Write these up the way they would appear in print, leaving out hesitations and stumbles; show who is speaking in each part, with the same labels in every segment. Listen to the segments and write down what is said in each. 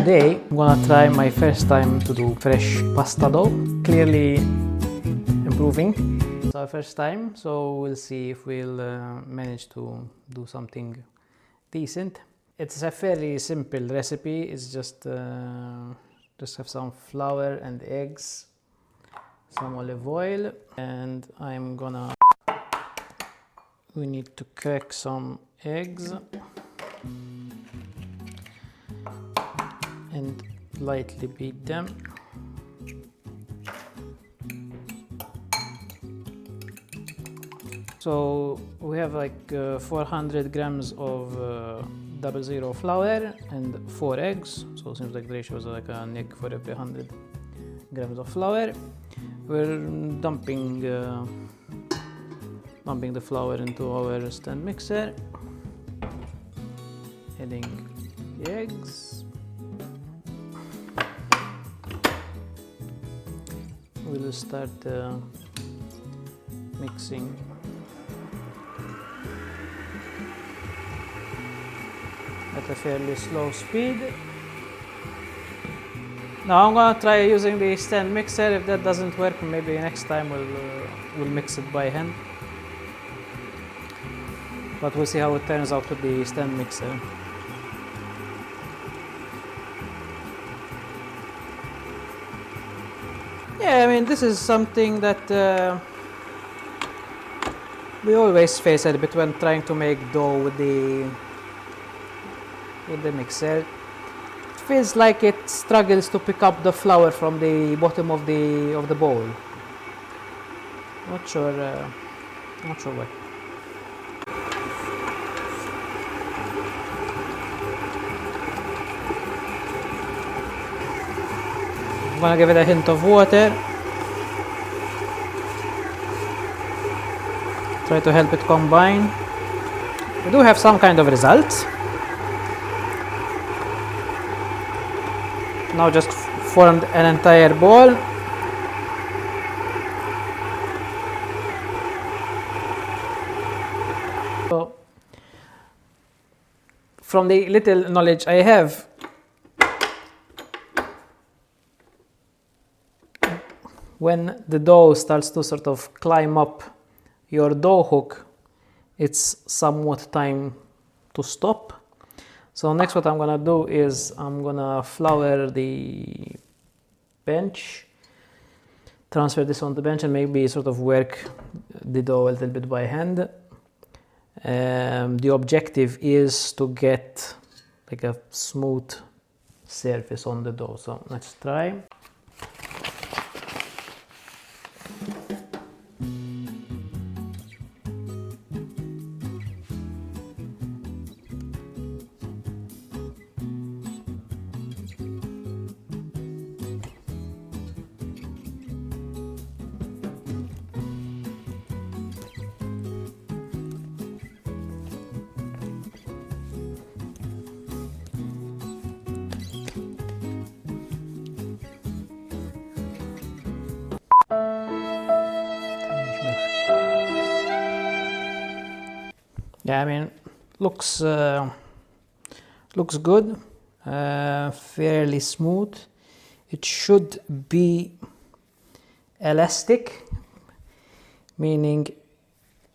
Speaker 1: Today I'm gonna try my first time to do fresh pasta dough. Clearly improving. It's our first time, so we'll see if we'll manage to do something decent. It's a fairly simple recipe. It's just have some flour and eggs, some olive oil, and we need to crack some eggs and lightly beat them. So we have like 400 grams of 00 flour and 4 eggs. So it seems like the ratio is like an egg for every 100 grams of flour. We're dumping the flour into our stand mixer, adding the eggs. We'll start mixing at a fairly slow speed. Now I'm gonna try using the stand mixer. If that doesn't work, maybe next time we'll mix it by hand. But we'll see how it turns out with the stand mixer. Yeah, I mean, this is something that we always face a bit when trying to make dough with the mixer. It feels like it struggles to pick up the flour from the bottom of the bowl. Not sure why. I'm gonna give it a hint of water. Try to help it combine. We do have some kind of results. Now just formed an entire ball. So, from the little knowledge I have, when the dough starts to sort of climb up your dough hook, it's somewhat time to stop. So next what I'm gonna do is I'm gonna flour the bench, transfer this on the bench, and maybe sort of work the dough a little bit by hand. The objective is to get like a smooth surface on the dough. So let's try. Yeah, I mean, looks good, fairly smooth. It should be elastic, meaning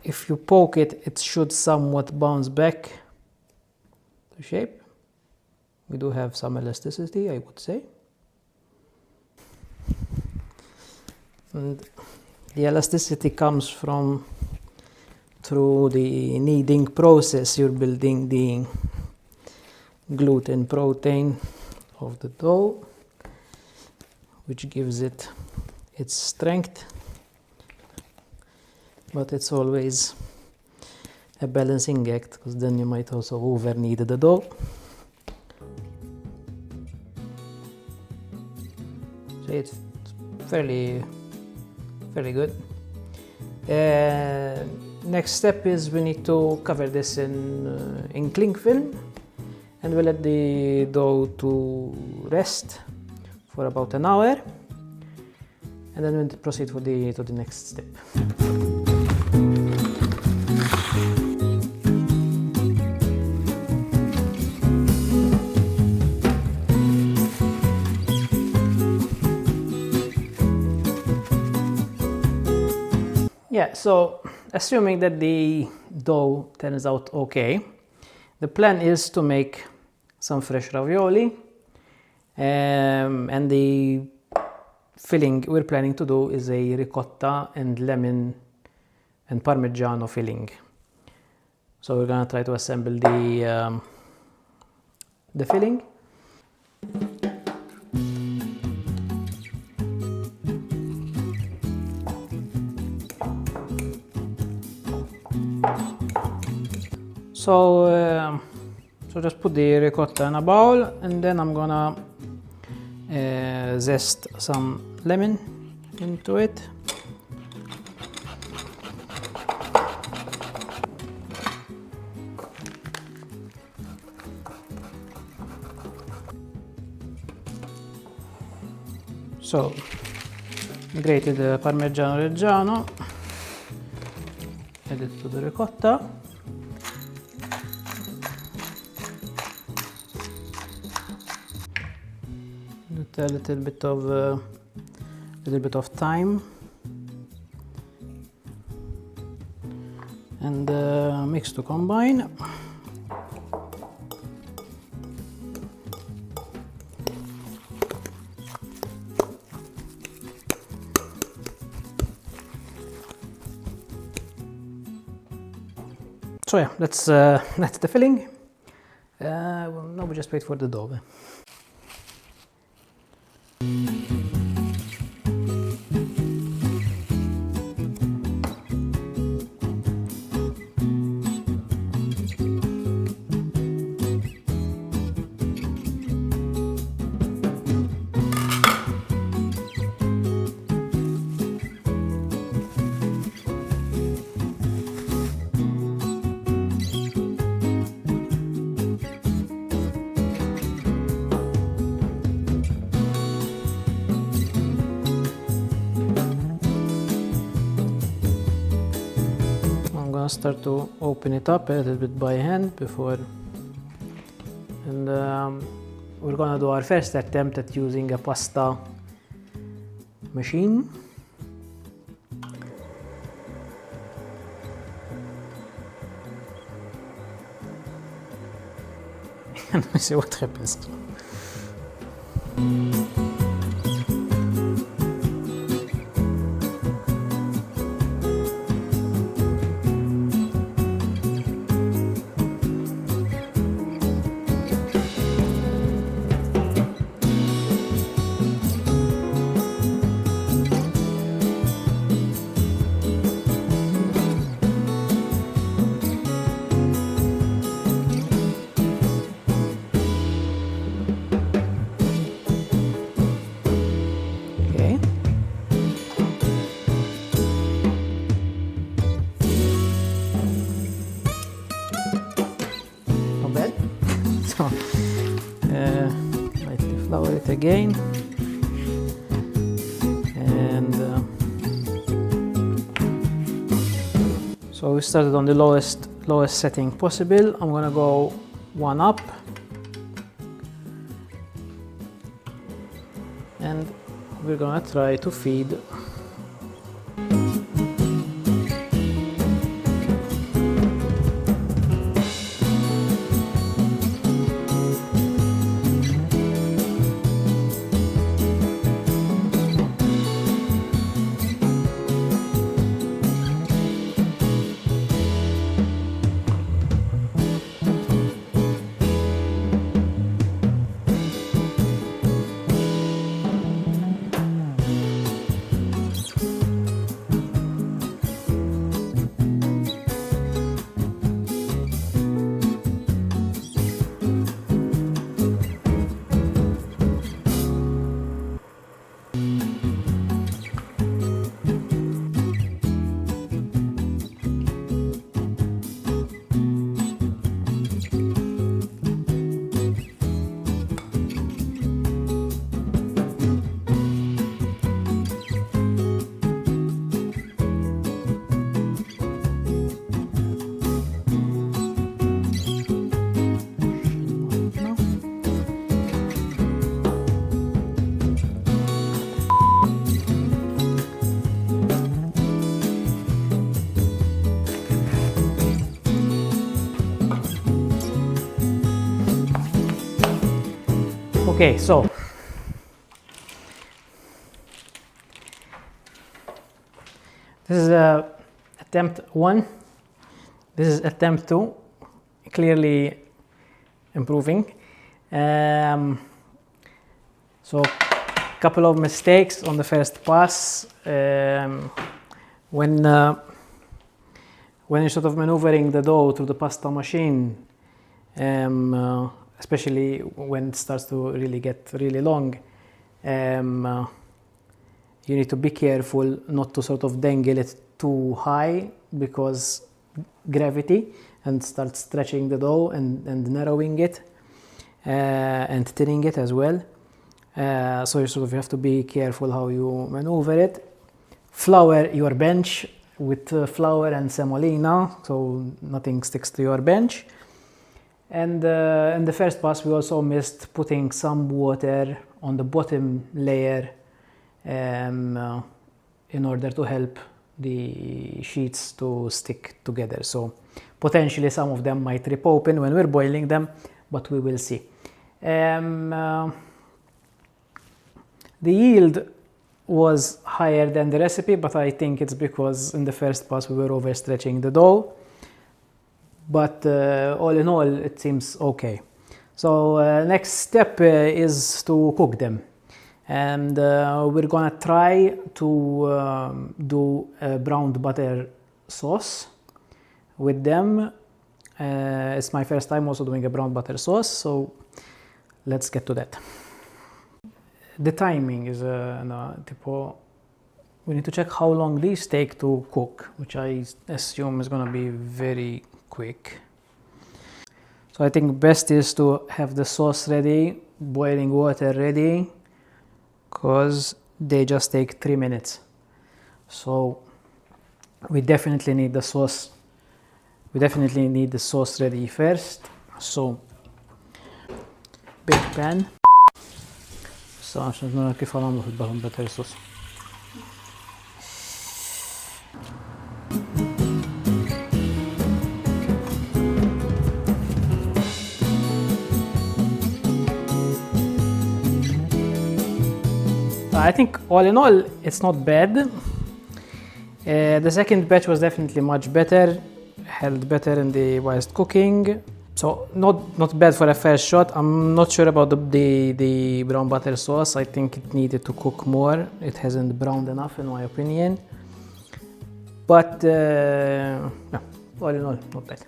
Speaker 1: if you poke it, it should somewhat bounce back to shape. We do have some elasticity, I would say. And the elasticity comes from through the kneading process. You're building the gluten protein of the dough, which gives it its strength, but it's always a balancing act, because then you might also over knead the dough. So it's fairly good. Next step is we need to cover this in cling film, and we'll let the dough to rest for about an hour, and then we'll proceed to the next step. Yeah, so assuming that the dough turns out okay, the plan is to make some fresh ravioli, and the filling we're planning to do is a ricotta and lemon and parmigiano filling. So we're gonna try to assemble the filling. So just put the ricotta in a bowl, and then I'm gonna zest some lemon into it. So grated Parmigiano Reggiano, add it to the ricotta. A little bit of thyme, and mix to combine. So yeah, that's the filling. Well, now we just wait for the dough. Start to open it up a little bit by hand before, and we're gonna do our first attempt at using a pasta machine. And we see what happens. Lightly flour it again, and so we started on the lowest setting possible. I'm gonna go one up, and we're gonna try to feed Okay, so this is attempt 1. This is attempt 2. Clearly improving. So couple of mistakes on the first pass. When you're sort of maneuvering the dough through the pasta machine, especially when it starts to really get really long, you need to be careful not to sort of dangle it too high, because gravity, and start stretching the dough and narrowing it and thinning it as well. So you sort of have to be careful how you maneuver it. Flour your bench with flour and semolina, so nothing sticks to your bench. And in the first pass, we also missed putting some water on the bottom layer in order to help the sheets to stick together. So potentially some of them might rip open when we're boiling them, but we will see. The yield was higher than the recipe, but I think it's because in the first pass we were overstretching the dough. But all in all, it seems okay. So next step is to cook them. And we're gonna try to do a browned butter sauce with them. It's my first time also doing a brown butter sauce, so let's get to that. The timing is we need to check how long these take to cook, which I assume is going to be very quick. So I think best is to have the sauce ready, boiling water ready, because they just take 3 minutes. So we definitely need the sauce. We definitely need the sauce ready first. So big pan. عشان نرى كيف نعمل في البالون باتر صوص. I think all in all it's not bad. The second batch was definitely much better, held better in the whilst cooking. So not bad for a first shot. I'm not sure about the brown butter sauce. I think it needed to cook more. It hasn't browned enough in my opinion. But all in all, not bad.